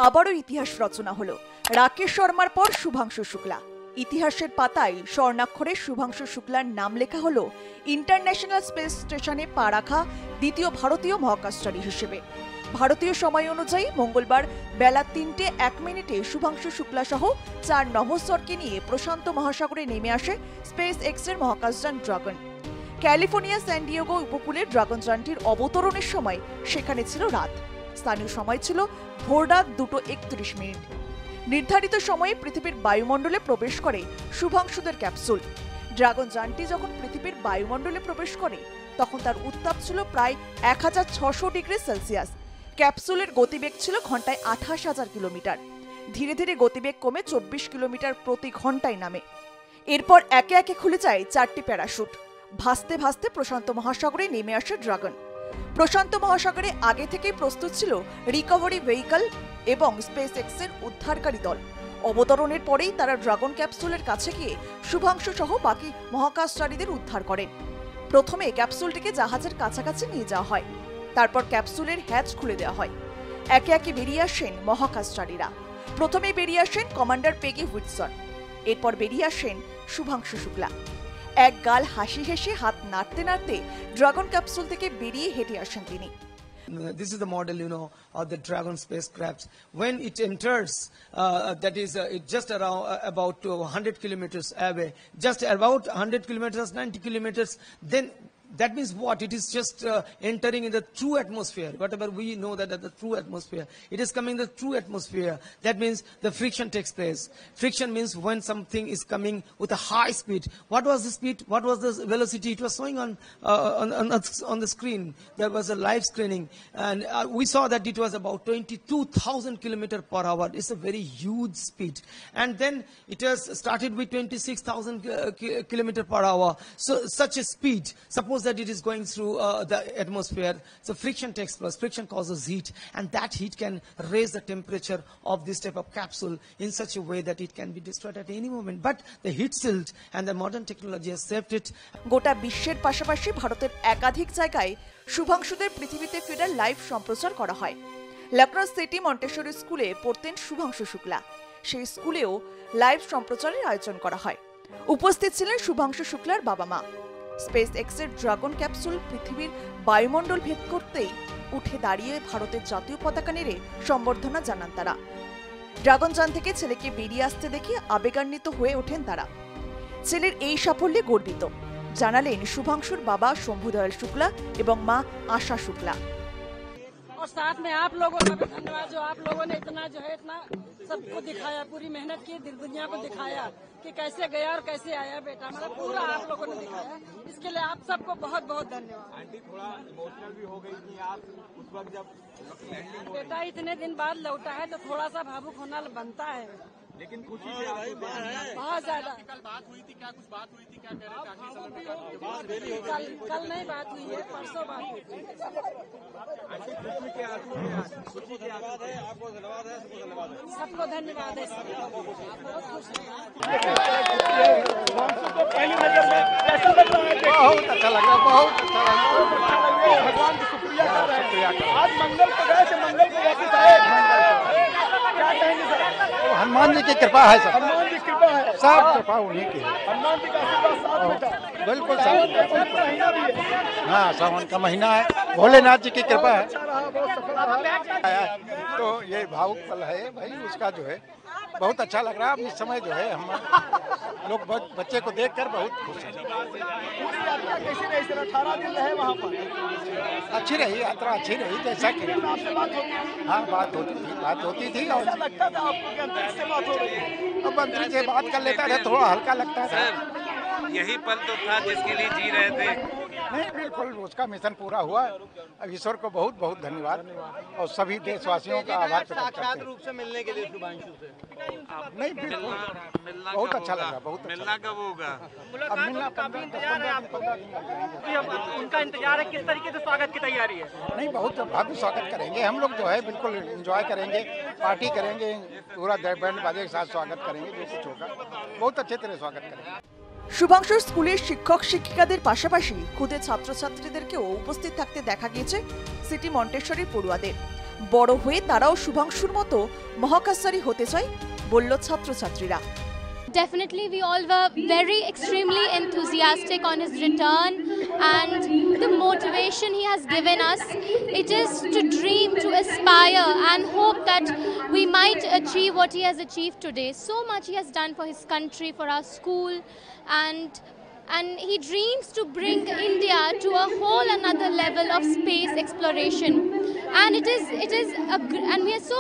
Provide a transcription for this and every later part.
আবারও ইতিহাস রচনা হলো। রাকেশ শর্মার পর শুভাংশু শুক্লা। ইতিহাসের পাতায় স্বর্ণাক্ষরে শুভাংশু শুক্লার নাম লেখা হলো ইন্টারন্যাশনাল স্পেস স্টেশনে পা রাখা দ্বিতীয় ভারতীয় মহাকাশচারী হিসেবে। ভারতীয় সময় অনুযায়ী মঙ্গলবার বেলা 3:01 শুভাংশু শুক্লা সহ 4 নভোশ্চরকে নিয়ে প্রশান্ত মহাসাগরে নেমে আসে স্পেস এক্সের মহাকাশযান ড্রাগন। ক্যালিফোর্নিয়া স্যান ডিয়েগো উপকূলে ড্রাগন যানটির অবতরণের সময় সেখানে ছিল রাত। স্থানীয় সময় ছিল ভোররাত 2:31। নির্ধারিত সময়ে পৃথিবীর বায়ুমণ্ডলে প্রবেশ করে শুভাংশুদের ক্যাপসুল। ড্রাগন যানটি যখন পৃথিবীর বায়ুমণ্ডলে প্রবেশ করে তখন তার উত্তাপ ছিল প্রায় 1600 ডিগ্রি সেলসিয়াস। ক্যাপসুলের গতিবেগ ছিল ঘন্টায় 28,000 কিলোমিটার। ধীরে ধীরে গতিবেগ কমে 24 কিলোমিটার প্রতি ঘন্টায় নামে। এরপর একে একে খুলে যায় 4টি প্যারাশুট। ভাসতে ভাসতে প্রশান্ত মহাসাগরে নেমে আসে ড্রাগন। প্রশান্ত মহাসাগরে আগে থেকেই প্রস্তুত ছিল রিকভারি ভেহিকল এবং স্পেস এক্সের উদ্ধারকারী দল। অবতরণের পরেই তারা ড্রাগন ক্যাপসুলের কাছে গিয়ে শুভাংশু সহ বাকি মহাকাশচারীদের উদ্ধার করেন। প্রথমে ক্যাপসুলটিকে জাহাজের কাছাকাছি নিয়ে যাওয়া হয়, তারপর ক্যাপসুলের হ্যাচ খুলে দেওয়া হয়। একে একে বেরিয়ে আসেন মহাকাশচারীরা। প্রথমে বেরিয়ে আসেন কমান্ডার পেগি হুইটসন, এরপর বেরিয়ে আসেন শুভাংশু শুক্লা। এক গাল হাসি হেসে হাত নাড়তে নাড়তে ড্রাগন ক্যাপসুল থেকে বেরিয়ে হেঁটে আসেন তিনি। This is the model, of the Dragon spacecraft. When it enters, that is, it just around about 100 kilometers away, just about 100 kilometers, 90 kilometers, then that means what? It is just entering in the true atmosphere. Whatever we know that the true atmosphere, it is coming in the true atmosphere. That means the friction takes place. Friction means when something is coming with a high speed. What was the speed? What was the velocity? It was showing on the screen. There was a live screening, and we saw that it was about 22,000 kilometers per hour. It's a very huge speed. And then it has started with 26,000 kilometers per hour. So such a speed. Suppose that it is going through the atmosphere, so friction takes place. Friction causes heat, and that heat can raise the temperature of this type of capsule in such a way that it can be destroyed at any moment. But the heat shield and the modern technology has saved it. গোটা বিশ্বের পাশাপাশি ভারতের একাধিক জায়গায় শুভাংশুদের পৃথিবীতে ফেরার live সম্প্রচার করা হয়। লখনৌ সিটি মন্টেশ্বরী স্কুলে পড়তেন শুভাংশু শুক্লা। সেই স্কুলেও লাইভ সম্প্রচারের আয়োজন করা হয়। উপস্থিত ছিলেন শুভাংশু শুক্লার বাবা মা। স্পেস এক্সের ড্রাগন ক্যাপসুল পৃথিবীর বায়ুমণ্ডল ভেদ করতেই উঠে দাঁড়িয়ে ভারতের জাতীয় পতাকা নেড়ে সম্বর্ধনা জানান তারা। ড্রাগন যান থেকে ছেলেকে বেরিয়ে আসতে দেখে আবেগান্বিত হয়ে ওঠেন তারা। ছেলের এই সাফল্যে গর্বিত জানালেন শুভাংশুর বাবা শম্ভুদয়াল শুক্লা এবং মা আশা শুক্লা। और साथ में आप लोगों का भी धन्यवाद, जो आप लोगों ने इतना सबको दिखाया, पूरी मेहनत की, दुनिया को दिखाया कि कैसे गया और कैसे आया बेटा, मतलब पूरा आप लोगों ने दिखाया। इसके लिए आप सबको बहुत बहुत धन्यवाद। आंटी थोड़ा इमोशनल भी हो गई थी आप उस वक्त जब बेटा इतने दिन बाद लौटा है तो थोड़ा सा भावुक होना बनता है, लेकिन खुशी से बहुत ज्यादा। कल बात हुई थी, क्या कुछ बात हुई थी, क्या कह रहे थे? कल नहीं बात हुई है, परसों बात हुई थी। सबको धन्यवाद है, बहुत खुश है। पहली नजर में कैसा लग रहा है? बहुत अच्छा लग रहा है, बहुत अच्छा लग रहा है। भगवान का शुक्रिया कर रहे हैं। आज मंगल को गए थे, मंगल को वापस आए, क्या कहेंगे सर? हनुमान जी की कृपा है सर, हनुमान जी की कृपा है, सब कृपा उन्हीं की है। हनुमान जी का आशीर्वाद साथ में था। बिल्कुल सावन सब, का महीना भी है। हाँ सावन का महीना है, भोलेनाथ जी की कृपा है। अच्छा रहा, बहुत सफल रहा। तो ये भावुक पल है भाई, उसका जो है बहुत अच्छा लग रहा है। इस समय जो है हम लोग बच्चे को देखकर बहुत खुश हैं। पूरी यात्रा कैसी रही सर? 18 दिन रहे वहाँ पर। अच्छी रही यात्रा, अच्छी रही जैसा कि आपसे बात होती थी? हाँ बात होती थी और ऐसा लगता था आपको कि अंतरिक्ष से बात हो रही है? अब मंत्री से बात कर लेता था, थोड़ा हल्का लगता था। यही पल तो था जिसके लिए जी रहे थे। नहीं बिल्कुल, उसका मिशन पूरा हुआ। अब ईश्वर को बहुत बहुत धन्यवाद और सभी देशवासियों का आभार प्रकट करते हैं। रूप से मिलने के लिए शुभांशु से नहीं बिल्कुल मिलना बहुत कब अच्छा होगा? लगा, बहुत अच्छा मिलना कब होगा? अब मिलना 15 दिन उनका इंतजार है, किस तरीके से स्वागत की तैयारी है? नहीं, बहुत भव्य स्वागत करेंगे हम लोग, जो है बिल्कुल एंजॉय करेंगे, पार्टी करेंगे, पूरा बैंड बाजे के साथ स्वागत करेंगे, जो कुछ होगा बहुत अच्छे तरह स्वागत करेंगे। শুভাংশুর স্কুলের শিক্ষক শিক্ষিকাদের পাশাপাশি খুদে ছাত্রছাত্রীদেরকেও উপস্থিত থাকতে দেখা গিয়েছে সিটি মন্টেশ্বরীর পড়ুয়াদের। বড় হয়ে তারাও শুভাংশুর মতো মহাকাশচারী হতে চায় বলল ছাত্রছাত্রীরা। Definitely, we all were very extremely enthusiastic on his return, and the motivation he has given us, it is to dream, to aspire and hope that we might achieve what he has achieved today. So much he has done for his country, for our school, and he dreams to bring India to a whole another level of space exploration. And and we are so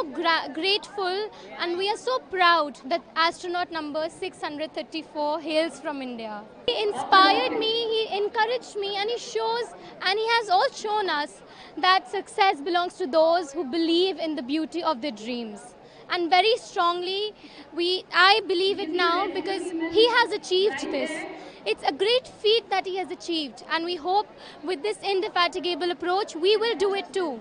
grateful, and we are so proud that astronaut number 634 hails from India. He inspired me, he encouraged me, and he has all shown us that success belongs to those who believe in the beauty of their dreams. And very strongly, I believe it now because he has achieved this. It's a great feat that he has achieved, and we hope with this indefatigable approach, we will do it too.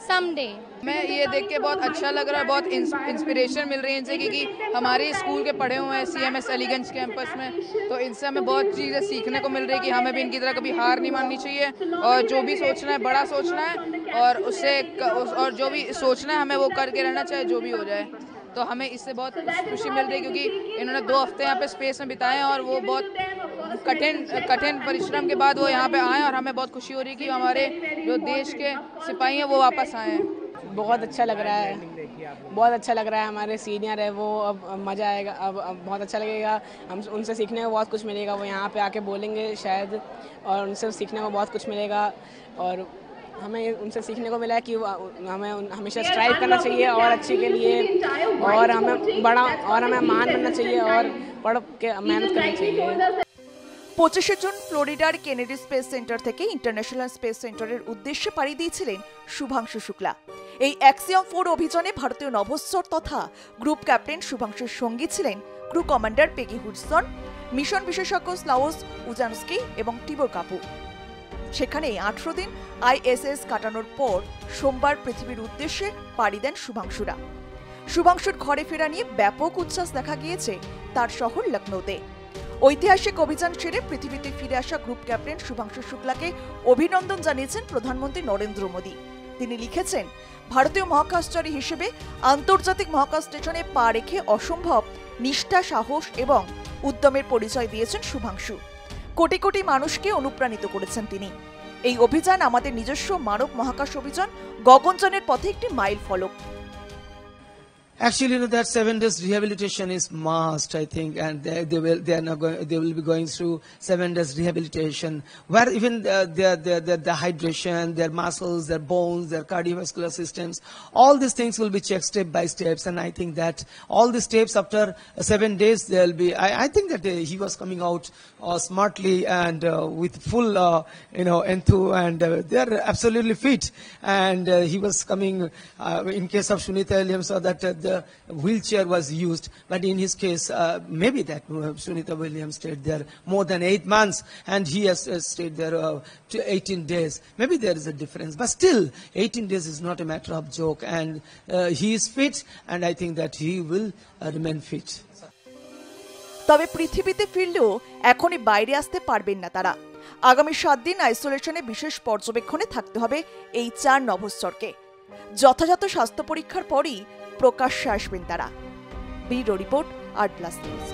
someday. मैं ये देख के बहुत अच्छा लग रहा है, बहुत इंस्पिरेशन मिल रही है इनसे, क्योंकि हमारे स्कूल के पढ़े हुए हैं CMS अलीगंज कैंपस में, तो इनसे हमें बहुत चीज़ें सीखने को मिल रही है कि हमें भी इनकी तरह कभी हार नहीं माननी चाहिए और जो भी सोचना है बड़ा सोचना है और जो भी सोचना है हमें वो करके रहना चाहिए, जो भी हो जाए। तो हमें इससे बहुत खुशी मिल रही है क्योंकि इन्होंने 2 हफ्ते यहाँ पे स्पेस में बिताए हैं और वो बहुत कठिन परिश्रम के बाद वो यहाँ पे आए और हमें बहुत खुशी हो रही है कि हमारे जो देश के सिपाही हैं वो वापस आए हैं। बहुत अच्छा लग रहा है, बहुत अच्छा लग रहा है। हमारे सीनियर है वो, अब मज़ा आएगा, अब बहुत अच्छा लगेगा। हम उनसे सीखने को बहुत कुछ मिलेगा, वो यहाँ पे आके बोलेंगे शायद और उनसे सीखने को बहुत कुछ मिलेगा। और हमें उनसे सीखने को मिला है कि हमें हमेशा स्ट्राइव करना चाहिए और अच्छे के लिए, और हमें मान बनना चाहिए और पढ़ के मेहनत करनी चाहिए। 25 जून ফ্লোরিডার কেনেডি স্পেস সেন্টার থেকে ইন্টারন্যাশনাল স্পেস সেন্টারের উদ্দেশ্যে পাড়ি দিয়েছিলেন শুভাংশু শুক্লা। এই অ্যাক্সিয়ম 4 অভিযানে ভারতীয় নভোশ্চর তথা গ্রুপ ক্যাপ্টেন শুভাংশুর সঙ্গী ছিলেন ক্রু কমান্ডার পেগি হুডসন, মিশন বিশেষজ্ঞ স্লাউস উজানস্কি এবং টিবোর কাপু। সেখানে 18 দিন ISS কাটানোর পর সোমবার পৃথিবীর উদ্দেশ্যে পাড়ি দেন শুভাংশুরা। শুভাংশুর ঘরে ফেরা নিয়ে ব্যাপক উচ্ছ্বাস দেখা গিয়েছে তার শহর লখনৌতে। ঐতিহাসিক অভিযান সেরে পৃথিবীতে ফিরে আসা গ্রুপ ক্যাপ্টেন শুভাংশু শুক্লাকে অভিনন্দন জানিয়েছেন প্রধানমন্ত্রী নরেন্দ্র মোদী। তিনি লিখেছেন, ভারতীয় মহাকাশচারী হিসেবে আন্তর্জাতিক মহাকাশ স্টেশনে পা রেখে অসম্ভব নিষ্ঠা, সাহস এবং উদ্যমের পরিচয় দিয়েছেন শুভাংশু। কোটি কোটি মানুষকে অনুপ্রাণিত করেছেন তিনি। এই অভিযান আমাদের নিজস্ব মানব মহাকাশ অভিযান গগনযানের পথে একটি মাইল ফলক। Actually, that 7 days rehabilitation is must, I think, and they will be going through 7 days rehabilitation, where even the hydration, their muscles, their bones, their cardiovascular systems, all these things will be checked step by steps. And I think that all the steps after 7 days, there will be. I think that he was coming out smartly and with full, enthu, and they are absolutely fit. And he was coming. In case of Sunita Williams, so that the wheelchair was used, but in his case, maybe that Sunita Williams stayed there more than 8 months, and he has stayed there 18 days. Maybe there is a difference, but still, 18 days is not a matter of joke, and he is fit, and I think that he will remain fit. তবে পৃথিবীতে ফিরলেও এখনই বাইরে আসতে পারবেন না তারা। আগামী 7 দিন আইসোলেশনে বিশেষ পর্যবেক্ষণে থাকতে হবে এই 4 নভোশ্চরকে। যথাযথ স্বাস্থ্য পরীক্ষার পরই প্রকাশ্যে আসবেন তারা। Bureau report, art plus news.